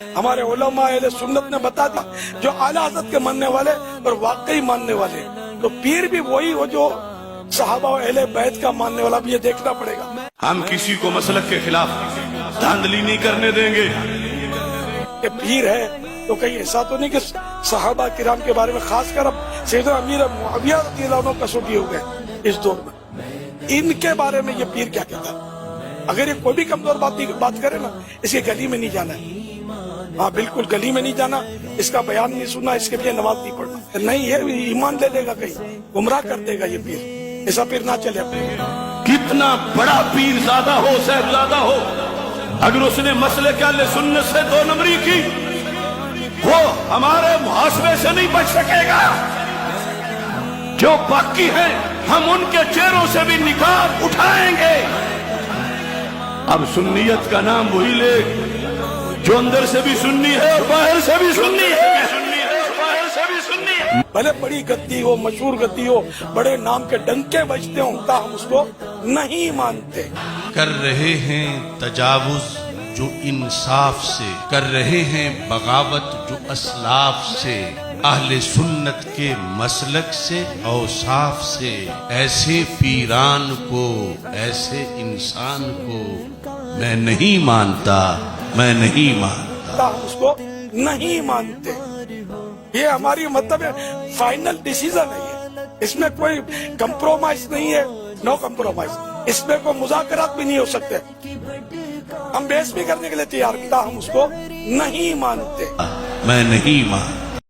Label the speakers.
Speaker 1: ہمارے علماء اہل سنت نے بتا دیا جو اعلیٰ حضرت کے ماننے والے اور واقعی ماننے والے، تو پیر بھی وہی ہو جو صحابہ و اہل بیت کا ماننے والا، بھی یہ دیکھنا پڑے گا۔
Speaker 2: ہم کسی کو مسلک کے خلاف دھاندلی نہیں کرنے دیں گے۔
Speaker 1: کہ پیر ہے تو کہیں ایسا تو نہیں کہ صحابہ کرام کے بارے میں، خاص کر اب سیدنا امیر معاویہ رضی اللہ عنہ کسوٹی ہو گئے اس دور میں، ان کے بارے میں یہ پیر کیا کہتا ہے؟ اگر یہ کوئی بھی کمزور بات کرے نا، اس کے گلی میں نہیں جانا ہے، ہاں بالکل گلی میں نہیں جانا، اس کا بیان نہیں سننا، اس کے لیے نماز نہیں پڑھنا، نہیں یہ ایمان لے لے گا، کہیں گمراہ کر دے گا یہ پیر، ایسا پیر نہ چلے۔
Speaker 2: کتنا بڑا پیر زیادہ ہو، صاحب زیادہ ہو، اگر اس نے مسئلے کے اہل سنت سے دو نمبری کی، وہ ہمارے محاسبے سے نہیں بچ سکے گا۔ جو باقی ہیں ہم ان کے چہروں سے بھی نقاب اٹھائیں گے۔ اب سنیت کا نام وہی لے جو اندر سے بھی سنی ہے اور باہر سے بھی سنی ہے،
Speaker 1: بھلے بڑی گدی ہو، مشہور گدی ہو، بڑے نام کے ڈنکے بجتے ہوں، ہم اس کو نہیں مانتے۔
Speaker 3: کر رہے ہیں تجاوز جو انصاف سے، کر رہے ہیں بغاوت جو اسلاف سے، اہل سنت کے مسلک سے، اوصاف سے، ایسے پیران کو، ایسے انسان کو میں نہیں مانتا، میں نہیں مانتا،
Speaker 1: ہم اس کو نہیں مانتے۔ یہ ہماری مطلب فائنل ڈیسیزن ہے، اس میں کوئی کمپرومائز نہیں ہے، نو کمپرومائز، اس میں کوئی مذاکرات بھی نہیں ہو سکتے، ہم بحث بھی کرنے کے لیے تیار، ہم اس کو نہیں مانتے،
Speaker 3: میں نہیں مانتا۔